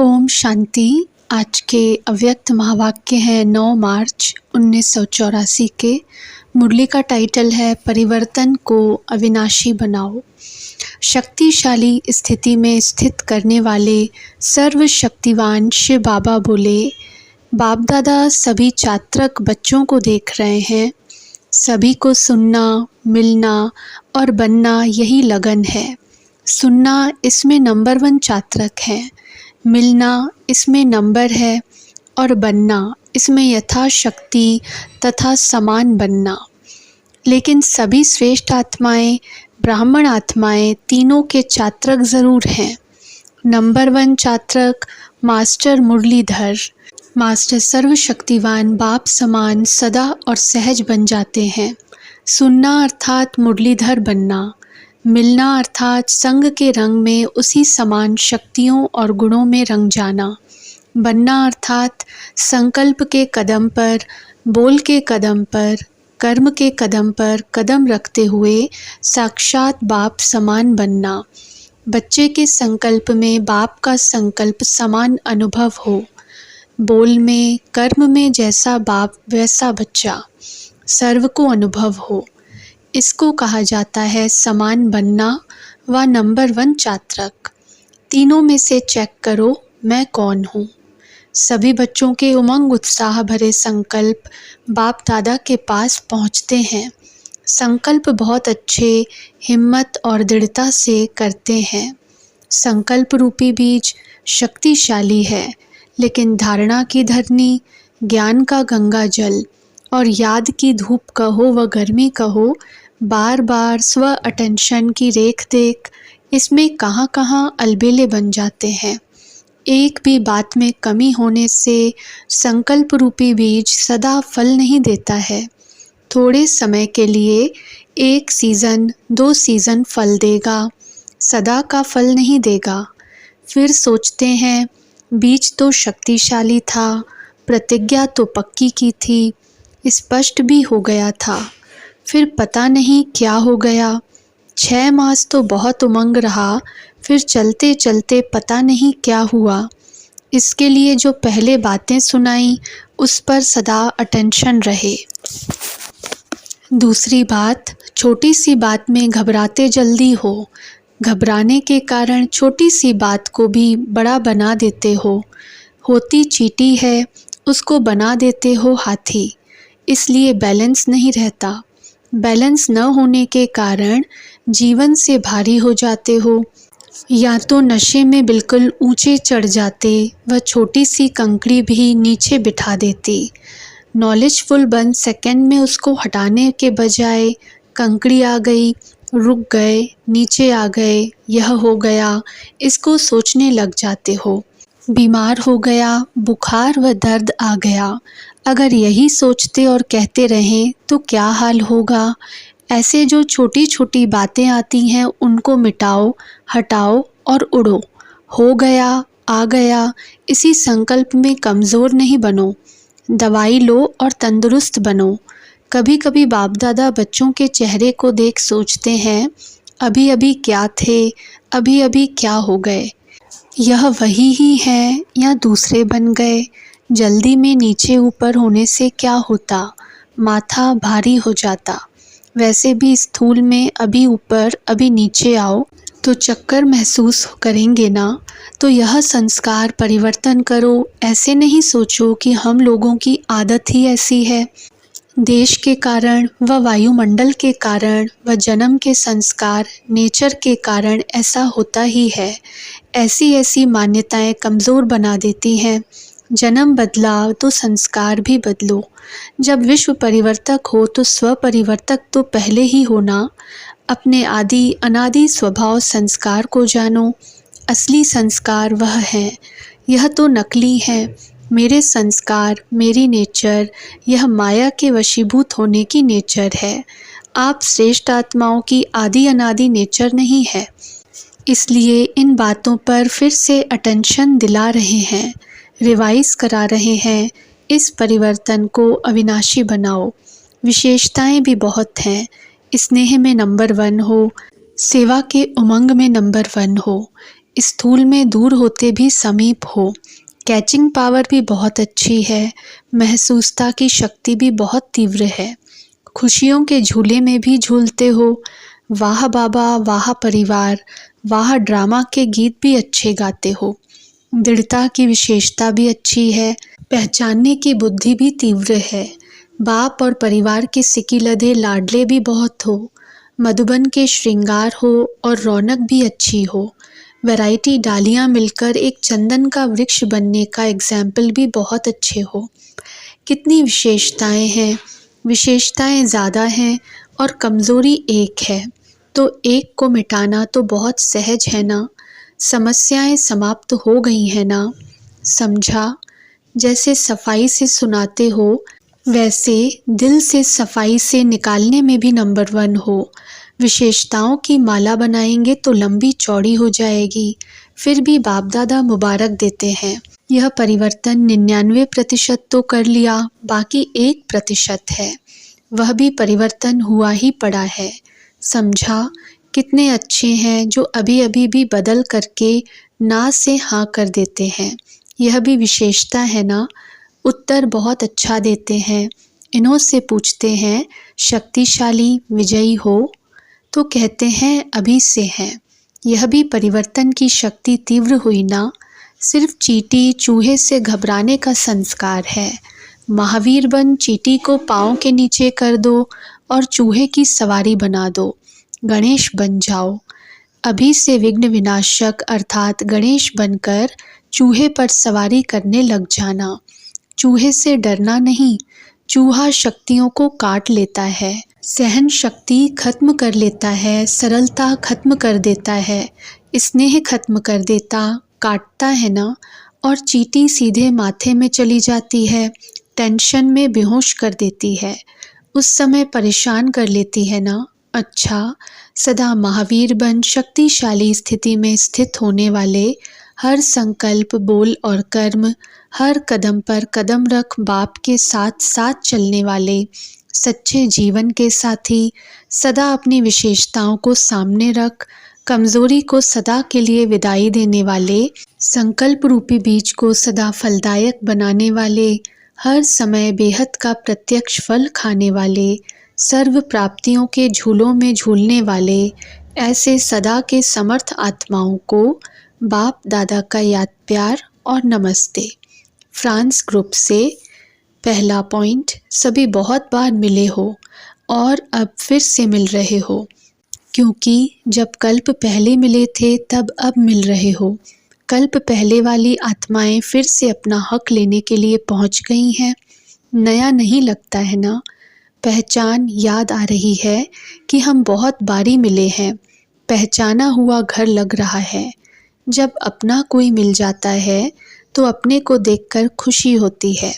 ओम शांति। आज के अव्यक्त महावाक्य हैं 9 मार्च 1984 के। मुरली का टाइटल है परिवर्तन को अविनाशी बनाओ। शक्तिशाली स्थिति में स्थित करने वाले सर्वशक्तिवान शिव बाबा बोले, बाप दादा सभी चात्रक बच्चों को देख रहे हैं। सभी को सुनना, मिलना और बनना यही लगन है। सुनना इसमें नंबर 1 चात्रक है, मिलना इसमें नंबर है और बनना इसमें यथाशक्ति तथा समान बनना। लेकिन सभी श्रेष्ठ आत्माएं, ब्राह्मण आत्माएं तीनों के चात्रक ज़रूर हैं। नंबर 1 चात्रक मास्टर मुरलीधर, मास्टर सर्वशक्तिवान बाप समान सदा और सहज बन जाते हैं। सुनना अर्थात मुरलीधर बनना, मिलना अर्थात संग के रंग में उसी समान शक्तियों और गुणों में रंग जाना। बनना अर्थात संकल्प के कदम पर, बोल के कदम पर, कर्म के कदम पर कदम रखते हुए साक्षात बाप समान बनना। बच्चे के संकल्प में बाप का संकल्प समान अनुभव हो। बोल में, कर्म में जैसा बाप वैसा बच्चा, सर्व को अनुभव हो। इसको कहा जाता है समान बनना व नंबर 1 चात्रक। तीनों में से चेक करो मैं कौन हूँ। सभी बच्चों के उमंग उत्साह भरे संकल्प बाप दादा के पास पहुँचते हैं। संकल्प बहुत अच्छे हिम्मत और दृढ़ता से करते हैं। संकल्प रूपी बीज शक्तिशाली है, लेकिन धारणा की धरनी, ज्ञान का गंगा जल और याद की धूप कहो व गर्मी कहो, बार बार स्व अटेंशन की रेख देख इसमें कहाँ कहाँ अलबेले बन जाते हैं। एक भी बात में कमी होने से संकल्प रूपी बीज सदा फल नहीं देता है। थोड़े समय के लिए 1 सीज़न 2 सीज़न फल देगा, सदा का फल नहीं देगा। फिर सोचते हैं बीज तो शक्तिशाली था, प्रतिज्ञा तो पक्की की थी, स्पष्ट भी हो गया था, फिर पता नहीं क्या हो गया। 6 मास तो बहुत उमंग रहा, फिर चलते चलते पता नहीं क्या हुआ। इसके लिए जो पहले बातें सुनाई उस पर सदा अटेंशन रहे। दूसरी बात, छोटी सी बात में घबराते जल्दी हो। घबराने के कारण छोटी सी बात को भी बड़ा बना देते हो। होती चींटी है, उसको बना देते हो हाथी, इसलिए बैलेंस नहीं रहता। बैलेंस न होने के कारण जीवन से भारी हो जाते हो, या तो नशे में बिल्कुल ऊंचे चढ़ जाते व छोटी सी कंकड़ी भी नीचे बिठा देती। नॉलेजफुल बन सेकंड में उसको हटाने के बजाय कंकड़ी आ गई, रुक गए, नीचे आ गए, यह हो गया, इसको सोचने लग जाते हो। बीमार हो गया, बुखार व दर्द आ गया, अगर यही सोचते और कहते रहें तो क्या हाल होगा। ऐसे जो छोटी छोटी बातें आती हैं उनको मिटाओ, हटाओ और उड़ो। हो गया, आ गया, इसी संकल्प में कमज़ोर नहीं बनो। दवाई लो और तंदुरुस्त बनो। कभी कभी बाप दादा बच्चों के चेहरे को देख सोचते हैं अभी अभी क्या थे, अभी अभी क्या हो गए। यह वही ही है या दूसरे बन गए। जल्दी में नीचे ऊपर होने से क्या होता, माथा भारी हो जाता। वैसे भी स्थूल में अभी ऊपर अभी नीचे आओ तो चक्कर महसूस करेंगे ना। तो यह संस्कार परिवर्तन करो। ऐसे नहीं सोचो कि हम लोगों की आदत ही ऐसी है। देश के कारण व वायुमंडल के कारण व जन्म के संस्कार, नेचर के कारण ऐसा होता ही है। ऐसी ऐसी मान्यताएं कमज़ोर बना देती हैं। जन्म बदला तो संस्कार भी बदलो। जब विश्व परिवर्तक हो तो स्व परिवर्तक तो पहले ही होना। अपने आदि अनादि स्वभाव संस्कार को जानो। असली संस्कार वह है, यह तो नकली है। मेरे संस्कार, मेरी नेचर, यह माया के वशीभूत होने की नेचर है। आप श्रेष्ठ आत्माओं की आदि अनादि नेचर नहीं है। इसलिए इन बातों पर फिर से अटेंशन दिला रहे हैं, रिवाइज करा रहे हैं। इस परिवर्तन को अविनाशी बनाओ। विशेषताएं भी बहुत हैं। स्नेह में नंबर 1 हो, सेवा के उमंग में नंबर 1 हो, स्थूल में दूर होते भी समीप हो। कैचिंग पावर भी बहुत अच्छी है, महसूसता की शक्ति भी बहुत तीव्र है। खुशियों के झूले में भी झूलते हो। वाह बाबा, वाह परिवार, वाह ड्रामा के गीत भी अच्छे गाते हो। दृढ़ता की विशेषता भी अच्छी है, पहचानने की बुद्धि भी तीव्र है। बाप और परिवार के सिकी लधे लाडले भी बहुत हो। मधुबन के श्रृंगार हो और रौनक भी अच्छी हो। वैरायटी डालियां मिलकर एक चंदन का वृक्ष बनने का एग्जाम्पल भी बहुत अच्छे हो। कितनी विशेषताएं हैं, विशेषताएं ज़्यादा हैं और कमज़ोरी एक है, तो एक को मिटाना तो बहुत सहज है ना। समस्याएं समाप्त हो गई हैं ना। समझा? जैसे सफाई से सुनाते हो, वैसे दिल से सफाई से निकालने में भी नंबर 1 हो। विशेषताओं की माला बनाएंगे तो लंबी चौड़ी हो जाएगी। फिर भी बाप दादा मुबारक देते हैं। यह परिवर्तन 99% तो कर लिया, बाकी 1% है, वह भी परिवर्तन हुआ ही पड़ा है। समझा? कितने अच्छे हैं जो अभी अभी भी बदल करके ना से हाँ कर देते हैं। यह भी विशेषता है ना। उत्तर बहुत अच्छा देते हैं। इन्हों से पूछते हैं शक्तिशाली विजयी हो, तो कहते हैं अभी से हैं। यह भी परिवर्तन की शक्ति तीव्र हुई ना। सिर्फ चींटी चूहे से घबराने का संस्कार है। महावीर बन चींटी को पाँव के नीचे कर दो और चूहे की सवारी बना दो। गणेश बन जाओ। अभी से विघ्न विनाशक अर्थात गणेश बनकर चूहे पर सवारी करने लग जाना। चूहे से डरना नहीं, चूहा शक्तियों को काट लेता है, सहन शक्ति खत्म कर लेता है, सरलता खत्म कर देता है, स्नेह खत्म कर देता, काटता है ना। और चींटी सीधे माथे में चली जाती है, टेंशन में बेहोश कर देती है, उस समय परेशान कर लेती है ना। अच्छा, सदा महावीर बन शक्तिशाली स्थिति में स्थित होने वाले, हर संकल्प बोल और कर्म, हर कदम पर कदम रख बाप के साथ साथ चलने वाले, सच्चे जीवन के साथी, सदा अपनी विशेषताओं को सामने रख कमजोरी को सदा के लिए विदाई देने वाले, संकल्प रूपी बीज को सदा फलदायक बनाने वाले, हर समय बेहद का प्रत्यक्ष फल खाने वाले, सर्व प्राप्तियों के झूलों में झूलने वाले, ऐसे सदा के समर्थ आत्माओं को बाप दादा का याद प्यार और नमस्ते। फ्रांस ग्रुप से पहला पॉइंट, सभी बहुत बार मिले हो और अब फिर से मिल रहे हो, क्योंकि जब कल्प पहले मिले थे तब अब मिल रहे हो। कल्प पहले वाली आत्माएं फिर से अपना हक लेने के लिए पहुंच गई हैं। नया नहीं लगता है ना। पहचान याद आ रही है कि हम बहुत बारी मिले हैं। पहचाना हुआ घर लग रहा है। जब अपना कोई मिल जाता है तो अपने को देखकर खुशी होती है।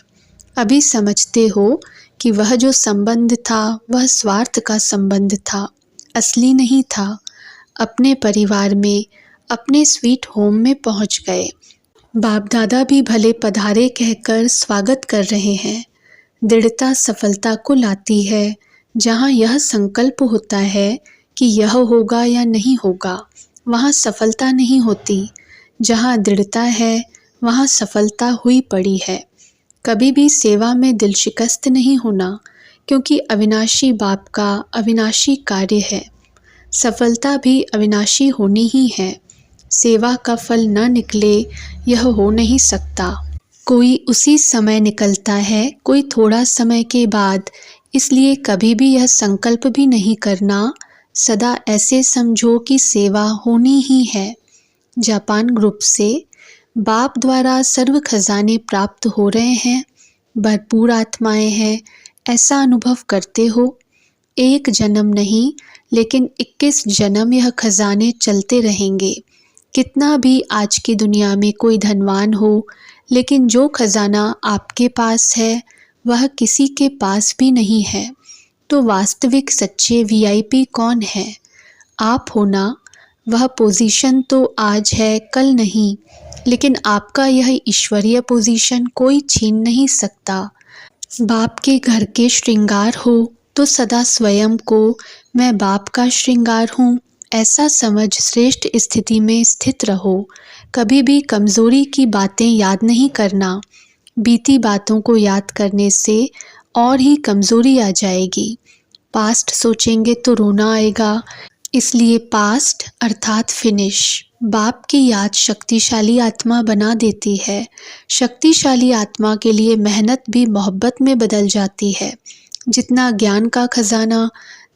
अभी समझते हो कि वह जो संबंध था वह स्वार्थ का संबंध था, असली नहीं था। अपने परिवार में, अपने स्वीट होम में पहुंच गए। बाप दादा भी भले पधारे कहकर स्वागत कर रहे हैं। दृढ़ता सफलता को लाती है। जहाँ यह संकल्प होता है कि यह होगा या नहीं होगा, वहाँ सफलता नहीं होती। जहाँ दृढ़ता है वहाँ सफलता हुई पड़ी है। कभी भी सेवा में दिल शिकस्त नहीं होना, क्योंकि अविनाशी बाप का अविनाशी कार्य है। सफलता भी अविनाशी होनी ही है। सेवा का फल न निकले यह हो नहीं सकता। कोई उसी समय निकलता है, कोई थोड़ा समय के बाद। इसलिए कभी भी यह संकल्प भी नहीं करना। सदा ऐसे समझो कि सेवा होनी ही है। जापान ग्रुप से बाप द्वारा सर्व खजाने प्राप्त हो रहे हैं, भरपूर आत्माएं हैं, ऐसा अनुभव करते हो। एक जन्म नहीं लेकिन 21 जन्म यह खजाने चलते रहेंगे। कितना भी आज की दुनिया में कोई धनवान हो, लेकिन जो खजाना आपके पास है वह किसी के पास भी नहीं है, तो वास्तविक सच्चे वीआईपी कौन है? आप हो ना। वह पोजीशन तो आज है, कल नहीं, लेकिन आपका यह ईश्वरीय पोजीशन कोई छीन नहीं सकता। बाप के घर के श्रृंगार हो तो सदा स्वयं को मैं बाप का श्रृंगार हूँ ऐसा समझ श्रेष्ठ स्थिति में स्थित रहो। कभी भी कमज़ोरी की बातें याद नहीं करना। बीती बातों को याद करने से और ही कमज़ोरी आ जाएगी। पास्ट सोचेंगे तो रोना आएगा, इसलिए पास्ट अर्थात फिनिश। बाप की याद शक्तिशाली आत्मा बना देती है। शक्तिशाली आत्मा के लिए मेहनत भी मोहब्बत में बदल जाती है। जितना ज्ञान का खजाना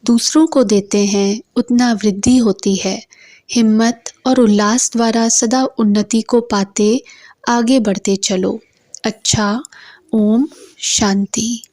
दूसरों को देते हैं, उतना वृद्धि होती है। हिम्मत और उल्लास द्वारा सदा उन्नति को पाते आगे बढ़ते चलो। अच्छा, ओम शांति।